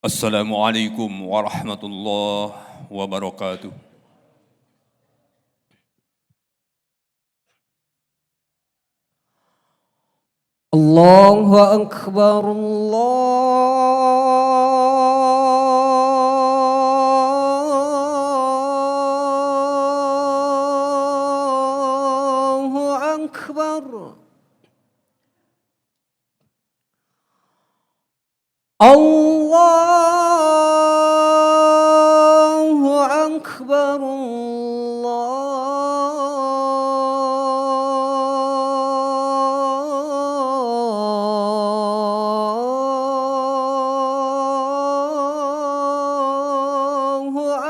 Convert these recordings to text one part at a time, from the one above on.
Assalamualaikum warahmatullahi wabarakatuh. Allahu Akbar, Allahu Akbar. Allahu Akbar, Allahu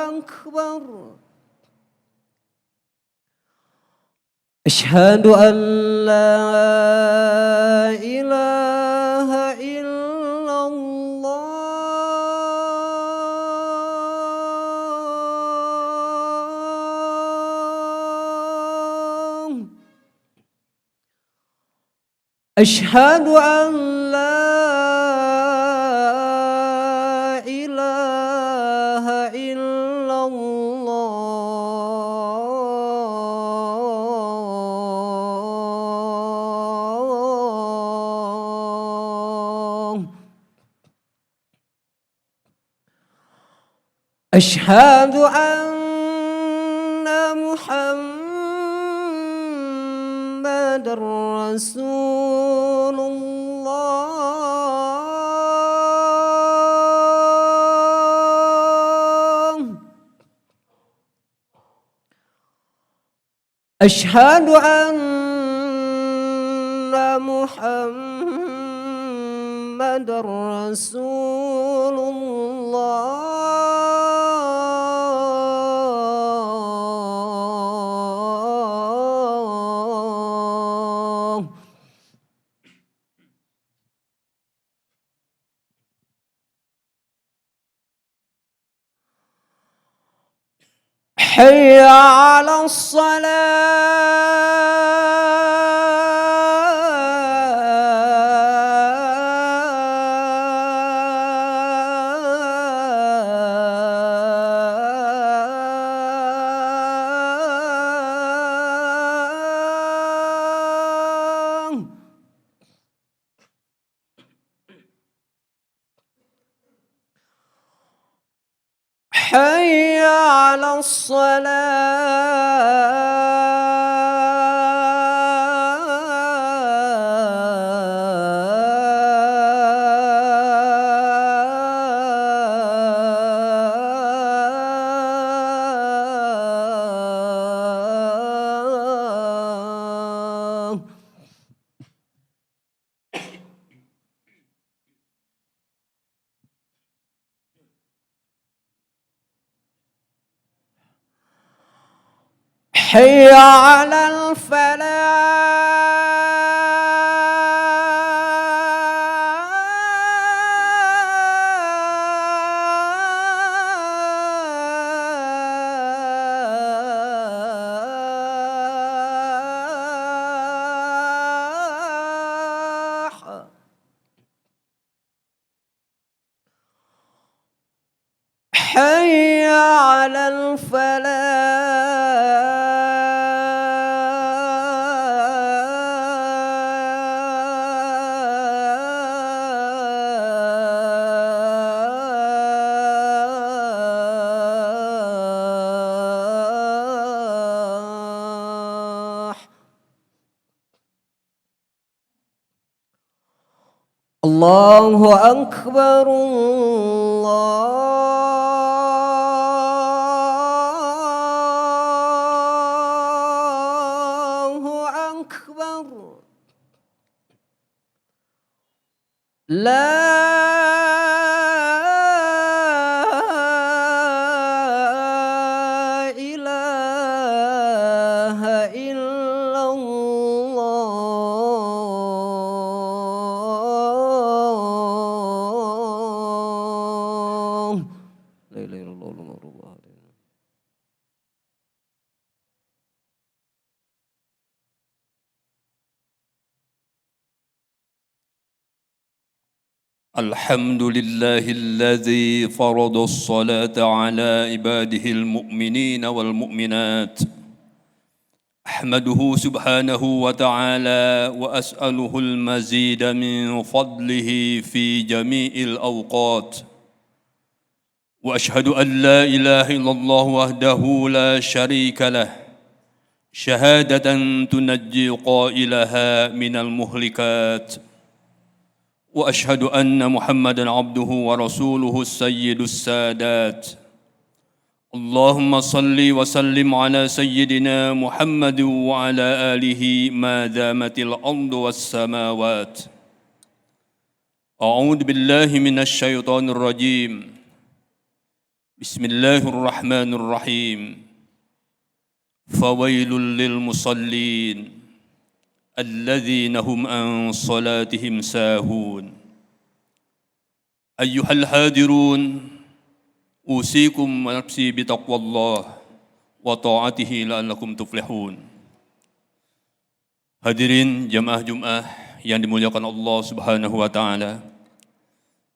Akbar. Asyhadu an la ilaha illallah. Asyhadu an la ilaha illallah. Asyhadu anna Muhammadar Rasulullah. Asyhadu anna Muhammadar Rasulullah. Hayya 'alas salah. حي على الصلاة. حي على الفلاح. حي على الفلاح. الله أكبر، الله أكبر. لا إله إلا الله. لا إله إلا الله محمد رسول الله. الحمد لله الذي فرض الصلاة على عباده المؤمنين والمؤمنات. أحمده سبحانه وتعالى وأسأله المزيد من فضله في جميع الأوقات. وأشهد أن لا إله إلا الله وحده لا شريك له شهادة تنجي قائلها من المهلكات. وأشهد أن محمدًا عبده ورسوله السيد السادات. اللهم صل وسلم على سيدنا محمد وعلى آله ما دامت الأرض والسماوات. أعوذ بالله من الشيطان الرجيم. بسم الله الرحمن الرحيم. فويل للمصلين الذين هم عن صلاتهم ساهون. أيها الحاضرون، أوصيكم ونفسي بتقوى الله وطاعته لعلكم تفلحون. Hadirin jamaah Jumat yang dimuliakan Allah Subhanahu wa taala.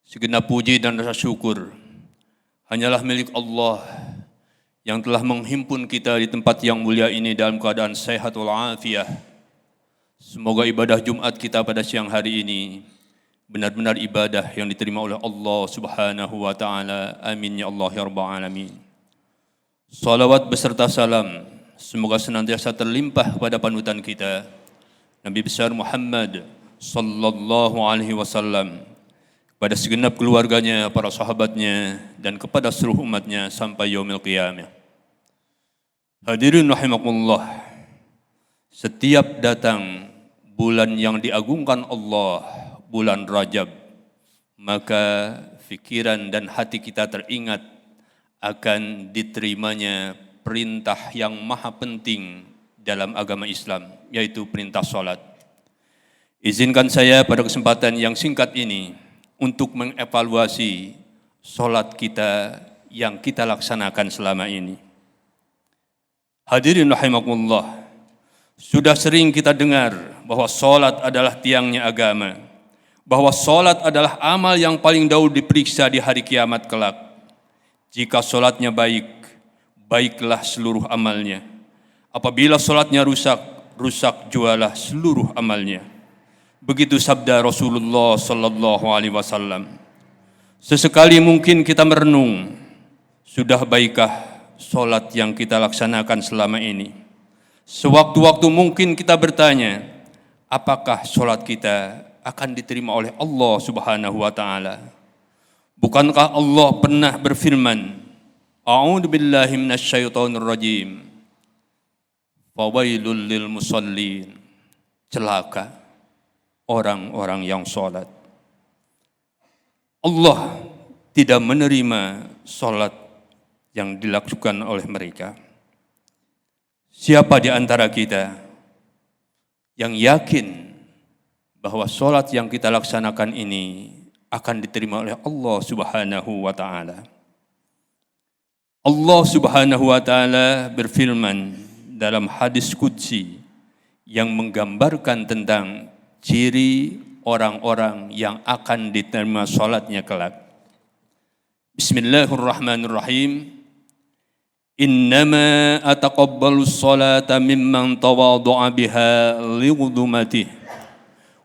Segenap puji dan rasa syukur hanyalah milik Allah yang telah menghimpun kita di tempat yang mulia ini dalam keadaan sehat walafiat. Semoga ibadah Jumat kita pada siang hari ini benar-benar ibadah yang diterima oleh Allah Subhanahu wa taala. Amin ya Allah ya rabbal alamin. Salawat beserta salam semoga senantiasa terlimpah kepada panutan kita Nabi besar Muhammad sallallahu alaihi wasallam, kepada segenap keluarganya, para sahabatnya dan kepada seluruh umatnya sampai yaumil qiyamah. Hadirin rahimakumullah, setiap datang bulan yang diagungkan Allah, bulan Rajab, maka fikiran dan hati kita teringat akan diterimanya perintah yang maha penting dalam agama Islam, yaitu perintah salat. Izinkan saya pada kesempatan yang singkat ini untuk mengevaluasi salat kita yang kita laksanakan selama ini. Hadirin rahimakumullah, sudah sering kita dengar bahwa salat adalah tiangnya agama, bahwa salat adalah amal yang paling dahulu diperiksa di hari kiamat kelak. Jika salatnya baik, baiklah seluruh amalnya. Apabila salatnya rusak, rusak jualah seluruh amalnya. Begitu sabda Rasulullah sallallahu alaihi wasallam. Sesekali mungkin kita merenung, sudah baikkah salat yang kita laksanakan selama ini? Sewaktu-waktu mungkin kita bertanya, apakah salat kita akan diterima oleh Allah Subhanahu wa taala? Bukankah Allah pernah berfirman, A'udzu billahi minasyaitonir rajim. Fawailul lil musallin. Celaka orang-orang yang salat. Allah tidak menerima salat yang dilakukan oleh mereka. Siapa di antara kita yang yakin bahwa salat yang kita laksanakan ini akan diterima oleh Allah Subhanahu wa taala? Allah Subhanahu wa taala berfirman dalam hadis qudsi yang menggambarkan tentang ciri orang-orang yang akan diterima salatnya kelak. Bismillahirrahmanirrahim. Innama ataqabbalu sholata mimman tawadhu'a biha li'udumatihi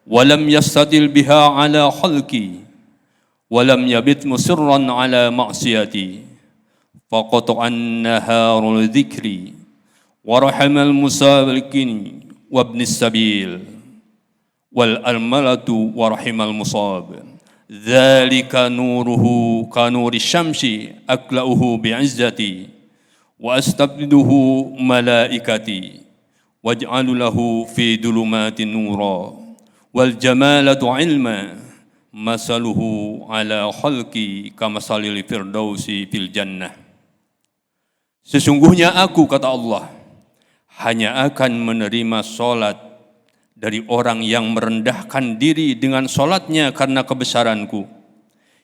wa lam yastadil biha ala khalqi wa lam yabit musirran ala ma'siyati faqata'an naharul dzikri wa rahamal musabiqin wa ibnis sabil wal almalatu wa rahimal musab. Dzalika nuruhu kanuri syamsi aklauhu bi'izzati wa astabdiduhu malaikati waj'alu lahu fi dulumatin nura wal jamalatu ilma masaluhu ala khalqi kamasalil firdausi fil jannah. Sesungguhnya aku, kata Allah, hanya akan menerima salat dari orang yang merendahkan diri dengan salatnya karena kebesaranku,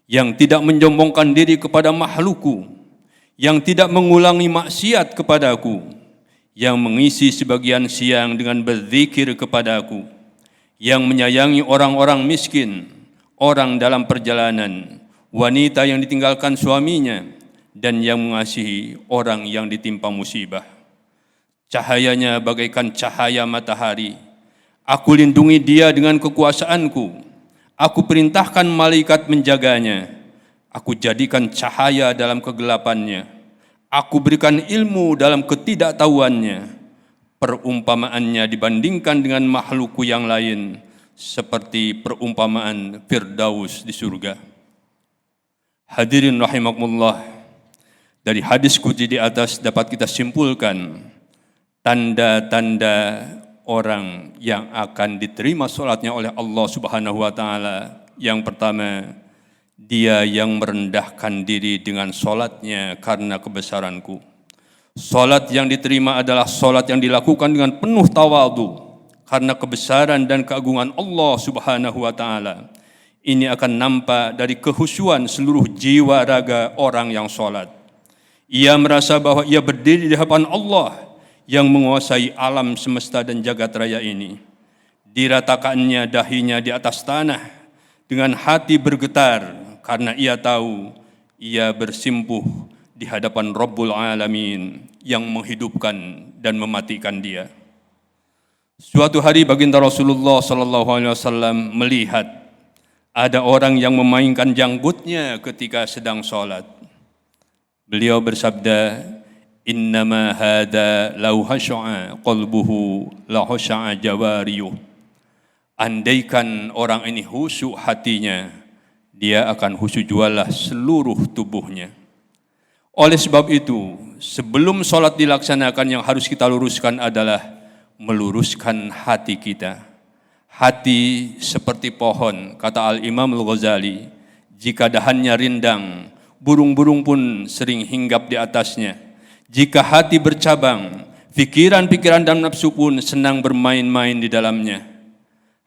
yang tidak menyombongkan diri kepada makhlukku, yang tidak mengulangi maksiat kepadaku, yang mengisi sebagian siang dengan berzikir kepadaku, yang menyayangi orang-orang miskin, orang dalam perjalanan, wanita yang ditinggalkan suaminya, dan yang mengasihi orang yang ditimpa musibah. Cahayanya bagaikan cahaya matahari. Aku lindungi dia dengan kekuasaanku. Aku perintahkan malaikat menjaganya. Aku jadikan cahaya dalam kegelapannya. Aku berikan ilmu dalam ketidaktahuannya. Perumpamaannya dibandingkan dengan makhlukku yang lain, seperti perumpamaan Firdaus di surga. Hadirin rahimakumullah, dari hadis qudsi di atas dapat kita simpulkan tanda-tanda orang yang akan diterima salatnya oleh Allah Subhanahu wa taala. Yang pertama, dia yang merendahkan diri dengan salatnya karena kebesaranku. Salat yang diterima adalah salat yang dilakukan dengan penuh tawadhu karena kebesaran dan keagungan Allah Subhanahu wa taala. Ini akan nampak dari kehusyuan seluruh jiwa raga orang yang salat. Ia merasa bahwa ia berdiri di hadapan Allah yang menguasai alam semesta dan jagat raya ini. Diratakannya dahinya di atas tanah, dengan hati bergetar karena ia tahu ia bersimpuh di hadapan Rabbul Alamin yang menghidupkan dan mematikan dia. Suatu hari baginda Rasulullah SAW melihat ada orang yang memainkan janggutnya ketika sedang sholat. Beliau bersabda, "Innama hada lau hasya'a qalbuhu la hasya'a jawariyuh." Andaikan orang ini khusyuk hatinya, dia akan khusyuk jualah seluruh tubuhnya. Oleh sebab itu, sebelum sholat dilaksanakan yang harus kita luruskan adalah meluruskan hati kita. Hati seperti pohon, kata Al-Imam Al-Ghazali, jika dahannya rindang, burung-burung pun sering hinggap di atasnya. Jika hati bercabang, pikiran-pikiran dan nafsu pun senang bermain-main di dalamnya.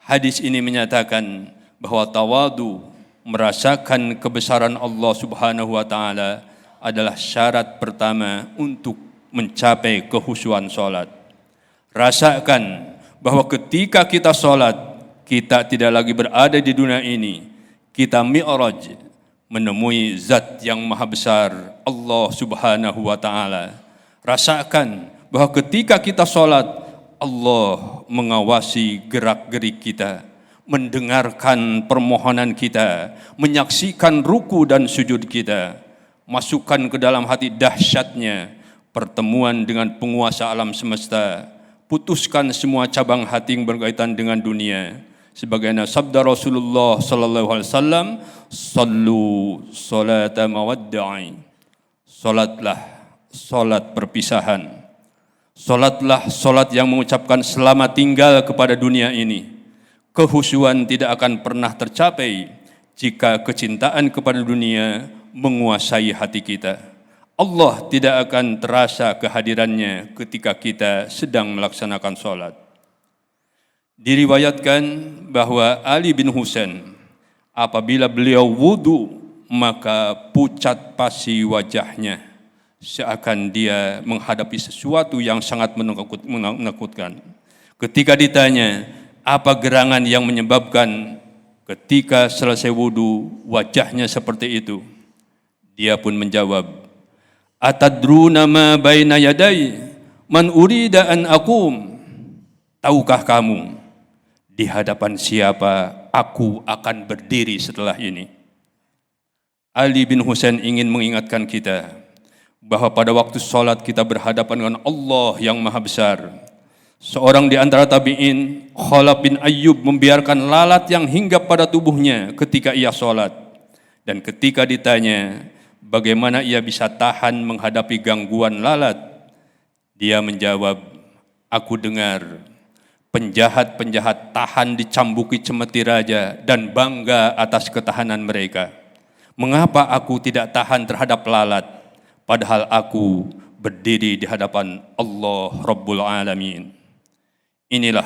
Hadis ini menyatakan bahwa tawadu, merasakan kebesaran Allah Subhanahu wa taala adalah syarat pertama untuk mencapai kekhusyuan salat. Rasakan bahwa ketika kita salat, kita tidak lagi berada di dunia ini. Kita mi'raj menemui zat yang maha besar, Allah Subhanahu wa taala. Rasakan bahwa ketika kita salat, Allah mengawasi gerak-gerik kita, mendengarkan permohonan kita, menyaksikan ruku dan sujud kita. Masukkan ke dalam hati dahsyatnya pertemuan dengan penguasa alam semesta. Putuskan semua cabang hati yang berkaitan dengan dunia. Sebagaimana sabda Rasulullah sallallahu alaihi wasallam, "Sallu salata mawadda'i." Salatlah salat perpisahan. Salatlah salat yang mengucapkan selamat tinggal kepada dunia ini. Kehusyuan tidak akan pernah tercapai jika kecintaan kepada dunia menguasai hati kita. Allah tidak akan terasa kehadirannya ketika kita sedang melaksanakan salat. Diriwayatkan bahwa Ali bin Husain apabila beliau wudu, maka pucat pasi wajahnya seakan dia menghadapi sesuatu yang sangat menakutkan. Ketika ditanya, apa gerangan yang menyebabkan ketika selesai wudu wajahnya seperti itu? Dia pun menjawab, "Atadruna ma baina yadai man urida an aqum?" Tahukah kamu di hadapan siapa aku akan berdiri setelah ini? Ali bin Husain ingin mengingatkan kita bahwa pada waktu salat kita berhadapan dengan Allah yang maha besar. Seorang di antara tabi'in, Khalaf bin Ayyub, membiarkan lalat yang hinggap pada tubuhnya ketika ia salat. Dan ketika ditanya bagaimana ia bisa tahan menghadapi gangguan lalat, dia menjawab, "Aku dengar penjahat-penjahat tahan dicambuki cemeti raja dan bangga atas ketahanan mereka. Mengapa aku tidak tahan terhadap lalat, padahal aku berdiri di hadapan Allah Rabbul Alamin." Inilah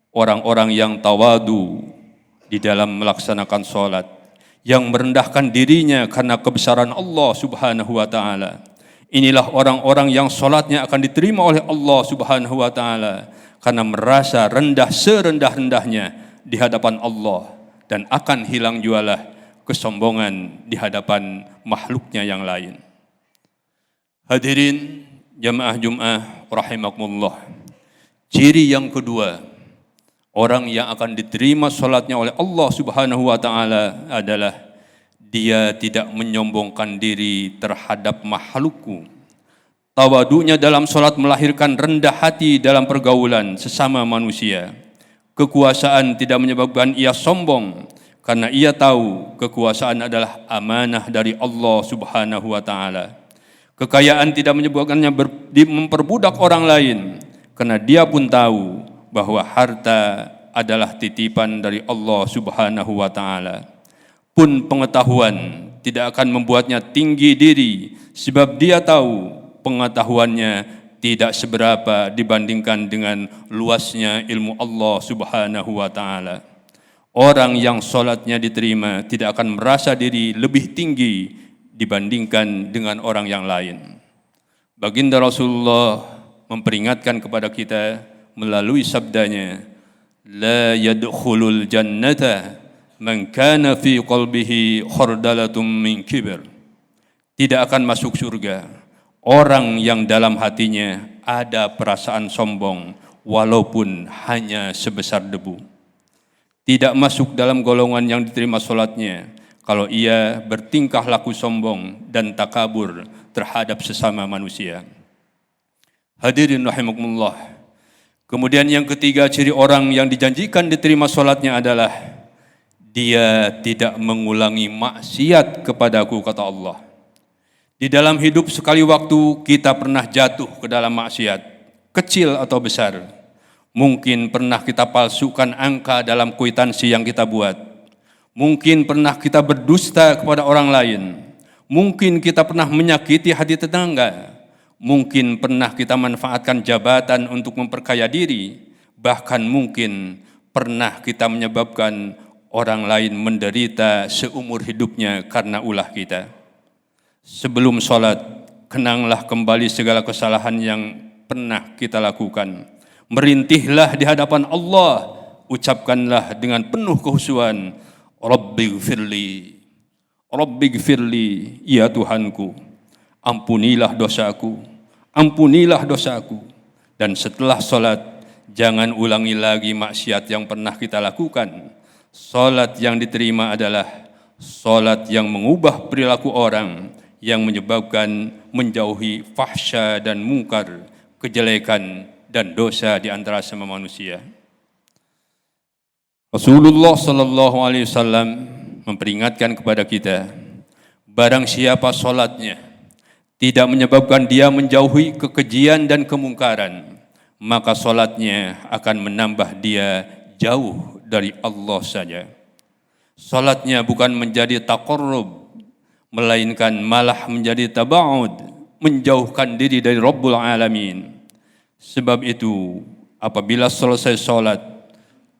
orang-orang yang tawadu di dalam melaksanakan salat, yang merendahkan dirinya karena kebesaran Allah Subhanahu wa taala. Inilah orang-orang yang salatnya akan diterima oleh Allah Subhanahu wa taala karena merasa rendah serendah-rendahnya di hadapan Allah dan akan hilang jualah kesombongan di hadapan makhluknya yang lain. Hadirin jamaah Jum'ah rahimakumullah. Ciri yang kedua, orang yang akan diterima salatnya oleh Allah Subhanahu wa taala adalah dia tidak menyombongkan diri terhadap makhlukku. Tawadunya dalam salat melahirkan rendah hati dalam pergaulan sesama manusia. Kekuasaan tidak menyebabkan ia sombong karena ia tahu kekuasaan adalah amanah dari Allah Subhanahu wa taala. Kekayaan tidak menyebabkannya memperbudak orang lain karena dia pun tahu bahwa harta adalah titipan dari Allah Subhanahu wa taala. Pun pengetahuan tidak akan membuatnya tinggi diri sebab dia tahu pengetahuannya tidak seberapa dibandingkan dengan luasnya ilmu Allah Subhanahu wa taala. Orang yang salatnya diterima tidak akan merasa diri lebih tinggi dibandingkan dengan orang yang lain. Baginda Rasulullah memperingatkan kepada kita melalui sabdanya, la yadkhulul jannata man kana fi qalbihi khardalatum min kibr. Tidak akan masuk surga orang yang dalam hatinya ada perasaan sombong walaupun hanya sebesar debu. Tidak masuk dalam golongan yang diterima salatnya kalau ia bertingkah laku sombong dan takabur terhadap sesama manusia. Hadirin rahimakumullah. Kemudian yang ketiga, ciri orang yang dijanjikan diterima salatnya adalah dia tidak mengulangi maksiat kepadaku, kata Allah. Di dalam hidup sekali waktu kita pernah jatuh ke dalam maksiat, kecil atau besar. Mungkin pernah kita palsukan angka dalam kwitansi yang kita buat. Mungkin pernah kita berdusta kepada orang lain. Mungkin kita pernah menyakiti hati tetangga. Mungkin pernah kita manfaatkan jabatan untuk memperkaya diri. Bahkan mungkin pernah kita menyebabkan orang lain menderita seumur hidupnya karena ulah kita. Sebelum sholat, kenanglah kembali segala kesalahan yang pernah kita lakukan. Merintihlah di hadapan Allah, ucapkanlah dengan penuh kehusuan, Rabbighfirli, Rabbighfirli, ya Tuhanku, ampunilah dosaku, ampunilah dosaku. Dan setelah sholat, jangan ulangi lagi maksiat yang pernah kita lakukan. Sholat yang diterima adalah sholat yang mengubah perilaku orang, yang menyebabkan menjauhi fahsya dan mungkar, kejelekan dan dosa di antara semua manusia. Rasulullah sallallahu alaihi wasallam memperingatkan kepada kita, barang siapa salatnya tidak menyebabkan dia menjauhi kekejian dan kemungkaran, maka salatnya akan menambah dia jauh dari Allah saja. Salatnya bukan menjadi taqarrub, melainkan malah menjadi taba'ud, menjauhkan diri dari Rabbul Alamin. Sebab itu, apabila selesai salat,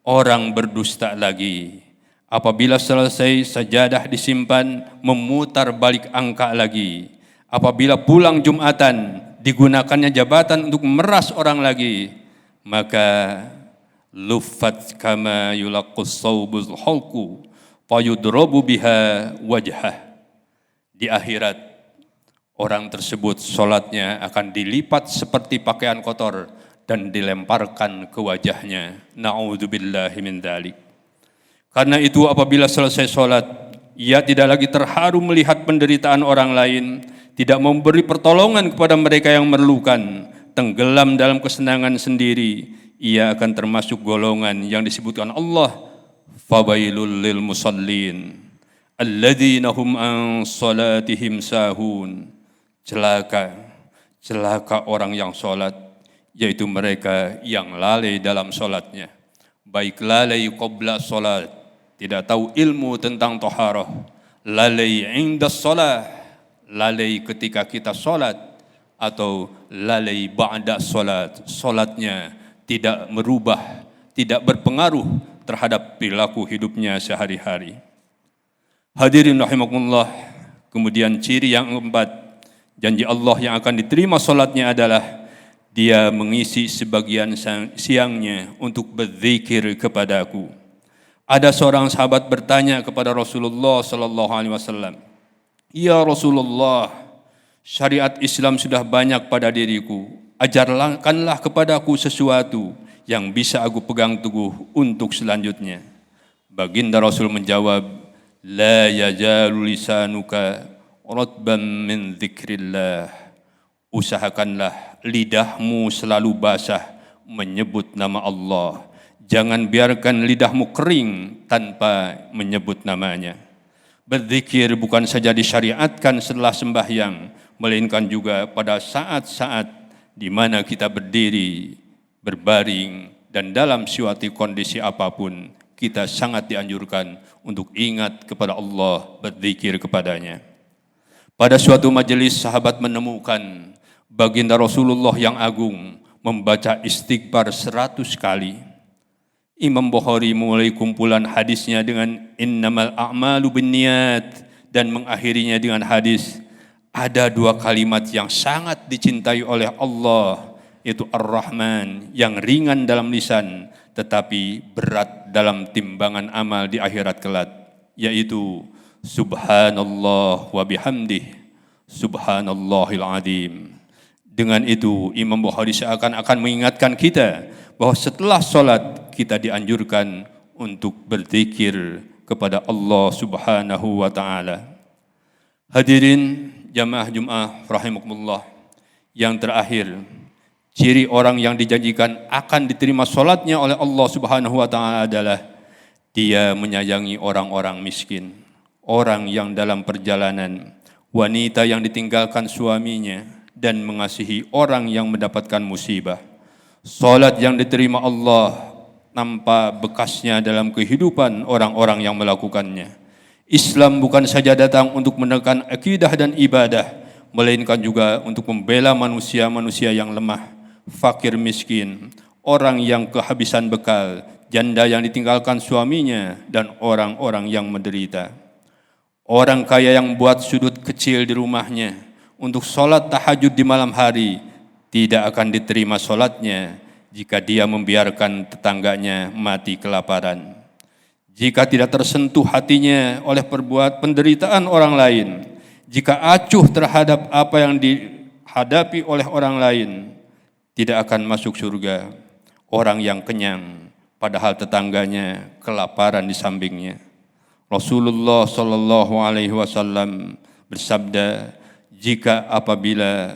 orang berdusta lagi. Apabila selesai sajadah disimpan, memutar balik angka lagi. Apabila pulang Jumatan, digunakannya jabatan untuk memeras orang lagi. Maka luffat kama yulaqqus sawbul hulqu fayudrabu biha wajhah. Di akhirat, orang tersebut sholatnya akan dilipat seperti pakaian kotor dan dilemparkan ke wajahnya. Na'udzubillahi min dzalik. Karena itu apabila selesai sholat, ia tidak lagi terharu melihat penderitaan orang lain, tidak memberi pertolongan kepada mereka yang memerlukan, tenggelam dalam kesenangan sendiri, ia akan termasuk golongan yang disebutkan Allah, fawailul lil musallin alladzina hum an salatihim sahun. Celaka orang yang sholat, yaitu mereka yang lalai dalam sholatnya. Baik lalai qabla sholat, tidak tahu ilmu tentang taharah. Lalai inda sholat, lalai ketika kita sholat. Atau lalai ba'da sholat, sholatnya tidak merubah, tidak berpengaruh terhadap perilaku hidupnya sehari-hari. Hadirin rahimakumullah. Kemudian ciri yang keempat, janji Allah yang akan diterima salatnya adalah dia mengisi sebagian siangnya untuk berzikir kepadaku. Ada seorang sahabat bertanya kepada Rasulullah sallallahu alaihi wasallam, "Ya Rasulullah, syariat Islam sudah banyak pada diriku. Ajarkanlah kepadaku sesuatu yang bisa aku pegang teguh untuk selanjutnya." Baginda Rasul menjawab, "La yajalu lisanuka ratban min dzikrillah." Usahakanlah lidahmu selalu basah menyebut nama Allah. Jangan biarkan lidahmu kering tanpa menyebut namanya. Berzikir bukan saja disyariatkan setelah sembahyang, melainkan juga pada saat-saat di mana kita berdiri, berbaring, dan dalam suatu kondisi apapun, kita sangat dianjurkan untuk ingat kepada Allah, berzikir kepadanya. Pada suatu majelis, sahabat menemukan baginda Rasulullah yang agung membaca istighfar 100 kali. Imam Bukhari mulai kumpulan hadisnya dengan innamal a'malu binniyat dan mengakhirinya dengan hadis, ada dua kalimat yang sangat dicintai oleh Allah, yaitu Ar-Rahman, yang ringan dalam lisan tetapi berat dalam timbangan amal di akhirat kelak, yaitu subhanallah wa bihamdih, subhanallahil azim. Dengan itu Imam Bukhari seakan-akan mengingatkan kita bahwa setelah sholat kita dianjurkan untuk berzikir kepada Allah Subhanahu wa ta'ala. Hadirin jamaah Jum'ah rahimakumullah, yang terakhir, ciri orang yang dijanjikan akan diterima sholatnya oleh Allah Subhanahu wa ta'ala adalah dia menyayangi orang-orang miskin, orang yang dalam perjalanan, wanita yang ditinggalkan suaminya, dan mengasihi orang yang mendapatkan musibah. Salat yang diterima Allah nampak bekasnya dalam kehidupan orang-orang yang melakukannya. Islam bukan saja datang untuk menekan akidah dan ibadah, melainkan juga untuk membela manusia-manusia yang lemah, fakir miskin, orang yang kehabisan bekal, janda yang ditinggalkan suaminya, dan orang-orang yang menderita. Orang kaya yang buat sudut kecil di rumahnya untuk sholat tahajud di malam hari, tidak akan diterima sholatnya jika dia membiarkan tetangganya mati kelaparan. Jika tidak tersentuh hatinya oleh penderitaan orang lain, jika acuh terhadap apa yang dihadapi oleh orang lain, tidak akan masuk surga. Orang yang kenyang, padahal tetangganya kelaparan di sampingnya. Rasulullah sallallahu alaihi wasallam bersabda, jika apabila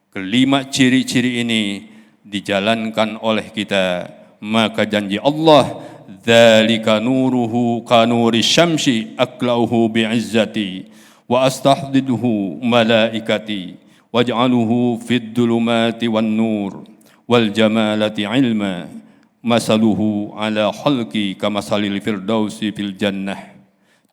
kelima ciri-ciri ini dijalankan oleh kita, maka janji Allah, dzalika nuruhu kanuri syamsi aklauhu bi'izzati wa astahdiduhu malaikati waj'aluhu fid dhulumati wan nur wal jamalati ilma masaluhu ala khalqi kamasalil firdausi fil jannah.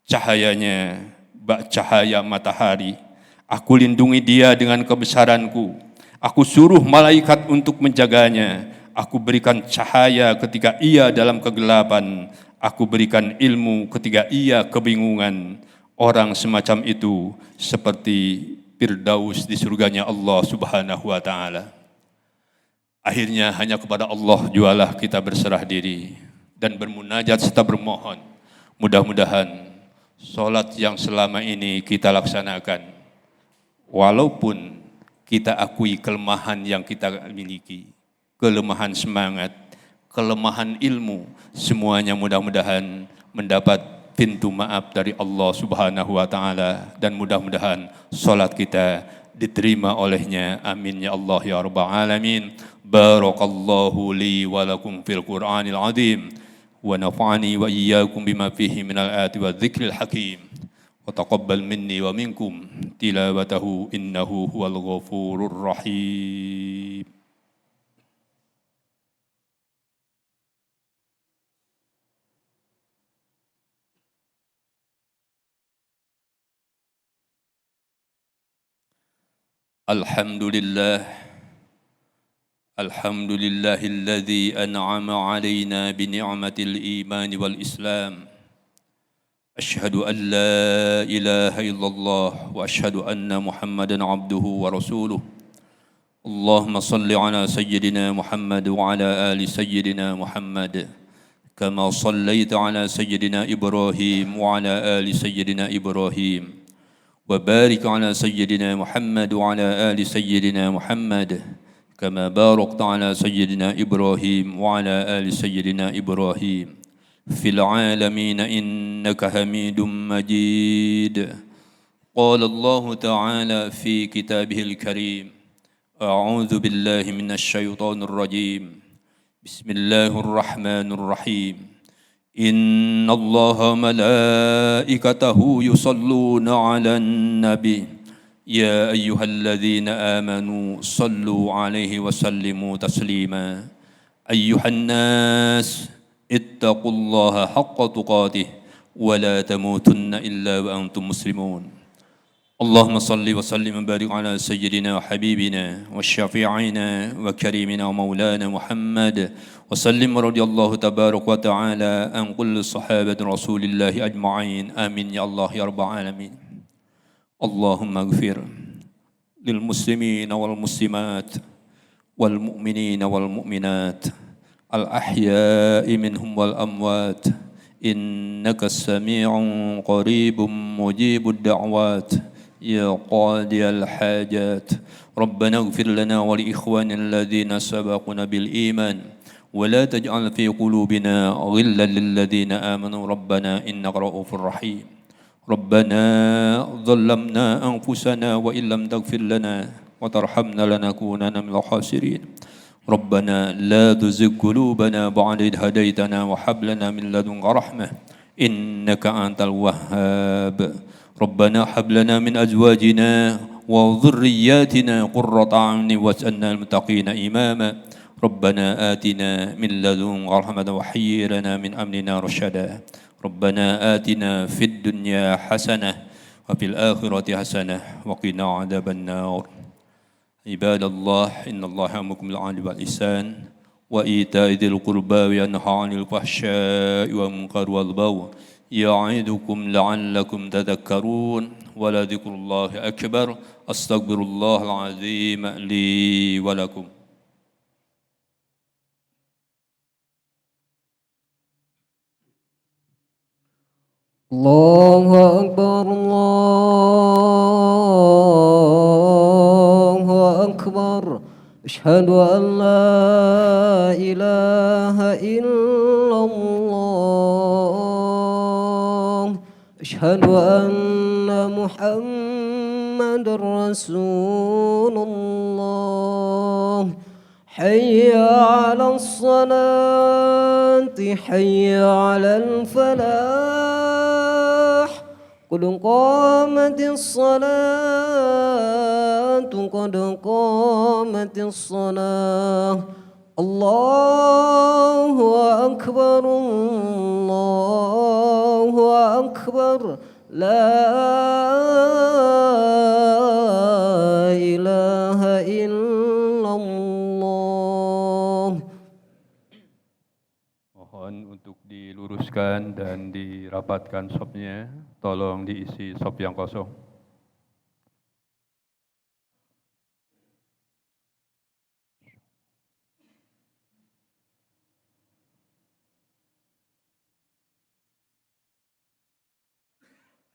Cahayanya bak cahaya matahari. Aku lindungi dia dengan kebesaranku. Aku suruh malaikat untuk menjaganya. Aku berikan cahaya ketika ia dalam kegelapan. Aku berikan ilmu ketika ia kebingungan. Orang semacam itu seperti Firdaus di surganya Allah Subhanahu wa ta'ala. Akhirnya hanya kepada Allah jualah kita berserah diri dan bermunajat serta bermohon. Mudah-mudahan sholat yang selama ini kita laksanakan, walaupun kita akui kelemahan yang kita miliki, kelemahan semangat, kelemahan ilmu, semuanya mudah-mudahan mendapat pintu maaf dari Allah Subhanahu wa ta'ala, dan mudah-mudahan sholat kita diterima olehnya. Amin ya Allah ya Rabbal Alamin. Barakallahu li wa lakum fil Qur'anil azim wa nafa'ani wa iyyakum bima fihi minal ayati wa dzikril hakim. وتقبل مني ومنكم تلاوته إنه هو الغفور الرحيم. الحمد لله الذي أنعم علينا بنعمة الإيمان والإسلام. أشهد أن لا إله إلا الله وأشهد أن محمدًا عبده ورسوله. اللهم صل على سيدنا محمد وعلى آل سيدنا محمد كما صليت على سيدنا إبراهيم وعلى آل سيدنا إبراهيم وبارك على سيدنا محمد وعلى آل سيدنا محمد كما باركت على سيدنا إبراهيم وعلى آل سيدنا إبراهيم في العالمين إنك حميد مجيد. قال الله تعالى في كتابه الكريم: أعوذ بالله من الشيطان الرجيم. بسم الله الرحمن الرحيم. إن الله ملائكته يصلون على النبي يا أيها الذين آمنوا صلوا عليه وسلموا تسليما. أيها الناس اتقوا الله حق تقاته ولا تموتن إلا وأنتم مسلمون. اللهم صل وسلم وبارك على سيدنا وحبيبنا وشفيعنا وكريمنا ومولانا محمد وسلم رضي الله تبارك وتعالى عن كل صحابة رسول الله أجمعين. آمين يا الله يا رب العالمين. اللهم اغفر للمسلمين والمسلمات والمؤمنين والمؤمنات الأحياء منهم والأموات إنك سميع قريب مجيب الدعوات يا قاضي الحاجات. ربنا اغفر لنا ولإخواننا الذين سبقونا بالإيمان ولا تجعل في قلوبنا غلا للذين آمنوا ربنا إنك رؤوف رحيم. ربنا ظلمنا أنفسنا وإن لم تغفر لنا وترحمنا لنكونن من الخاسرين. ربنا لا تزغ قلوبنا بعد إذ هديتنا وهب لنا من لدنك رحمة إنك أنت الوهاب. ربنا هب لنا من أزواجنا وذرياتنا قرة أعين واجعلنا للمتقين إماما. ربنا آتنا من لدنك رحمة وهيئ لنا من أمرنا رشدا. ربنا آتنا في الدنيا حسنة وفي الآخرة حسنة وقنا عذاب النار. عباد الله إن الله يأمركم بالعدل والإحسان وإيتاء ذي القربى وينهى عن الفحشاء والمنكر والبغي يعظكم لعلكم تذكرون ولذكر الله أكبر. أستغفر الله العظيم لي ولكم. الله أكبر الله أكبر. أشهد أن لا إله إلا الله. أشهد أن محمد رسول الله. حي على الصلاة حي على الفلاح. قد قامت الصلاة قد قامت الصلاة. الله أكبر الله أكبر. لا إله إلا الله. Mohon untuk diluruskan dan dirapatkan sopnya. Tolong diisi sop yang kosong.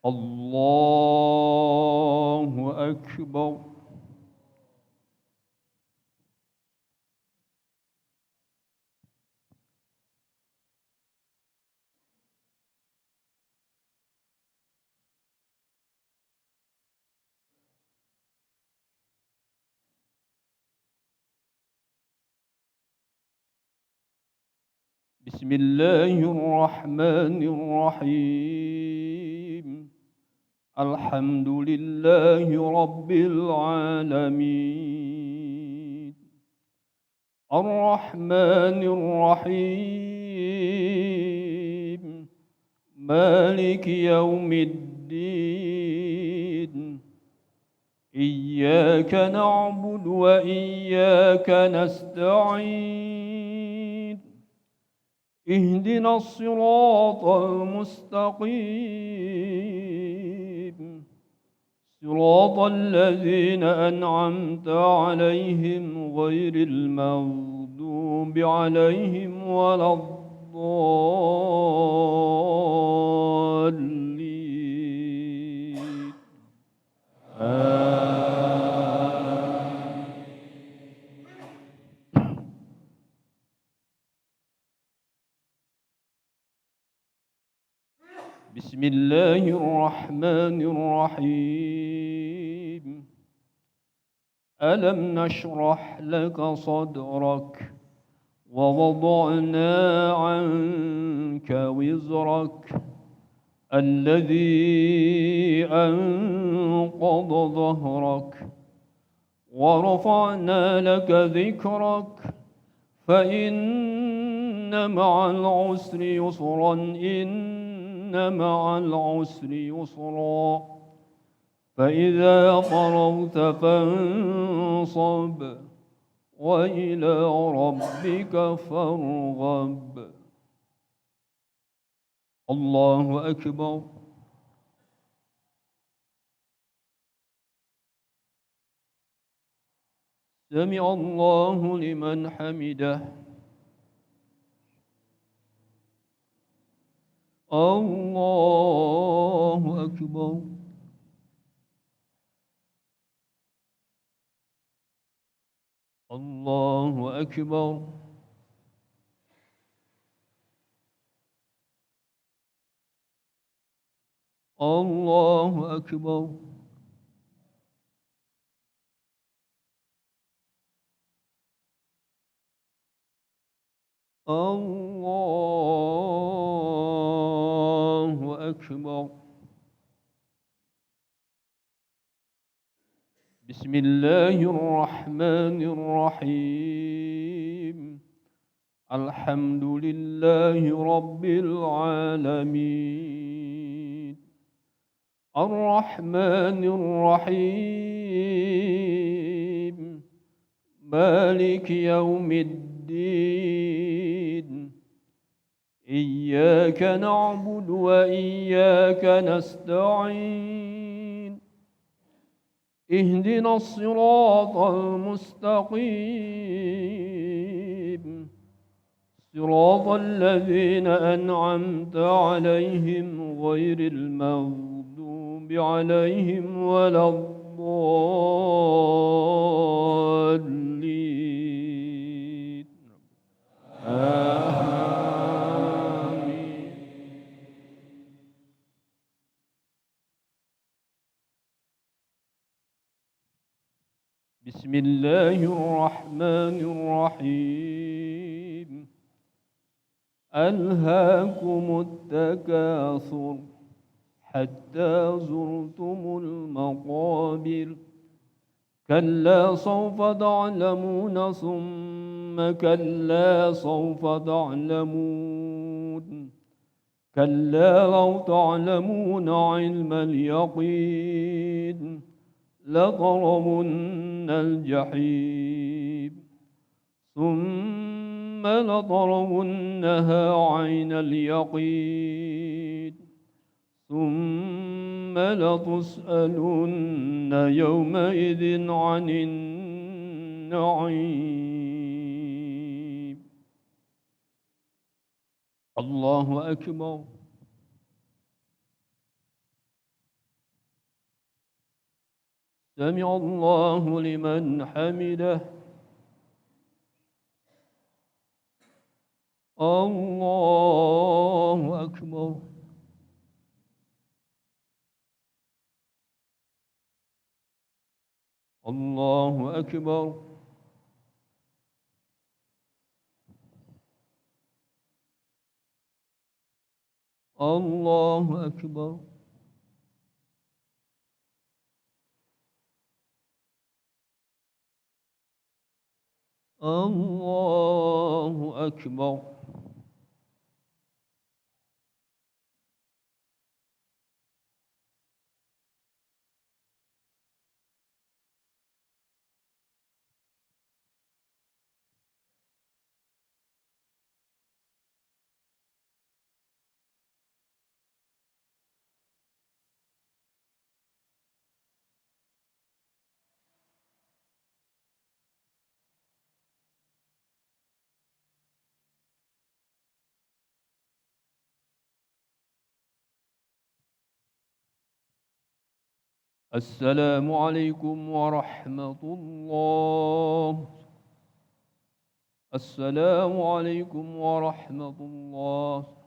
Allahu Akbar. بسم الله الرحمن الرحيم. الحمد لله رب العالمين. الرحمن الرحيم. مالك يوم الدين. إياك نعبد وإياك نستعين. اهدنا الصراط المستقيم. صراط الذين أنعمت عليهم غير المغضوب عليهم ولا الضالين. الضالين بسم الله الرحمن الرحيم ألم نشرح لك صدرك ووضعنا عنك وزرك الذي أنقض ظهرك ورفعنا لك ذكرك فإن مع العسر يسرا إن مع العسر يسرا فإذا فرغت فانصب وإلى ربك فارغب الله أكبر سمع الله لمن حمده الله أكبر الله أكبر الله أكبر الله أكبر بسم الله الرحمن الرحيم الحمد لله رب العالمين الرحمن الرحيم مالك يوم الدين إياك نعبد وإياك نستعين اهدنا الصراط المستقيم صراط الذين أنعمت عليهم غير المغضوب عليهم ولا الضالين آمين بسم الله الرحمن الرحيم ألهاكم التكاثر حتى زرتم المقابر كلا سوف تعلمون ثم كلا سوف تعلمون كلا لو تعلمون علم اليقين لترون الجحيم ثم لترونها عين اليقين ثم لتسألن يومئذ عن النعيم الله أكبر سمع الله لمن حمده الله أكبر الله أكبر الله أكبر الله أكبر السلام عليكم ورحمة الله. السلام عليكم ورحمة الله.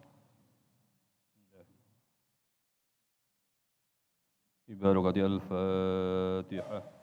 ببركة الفاتحة.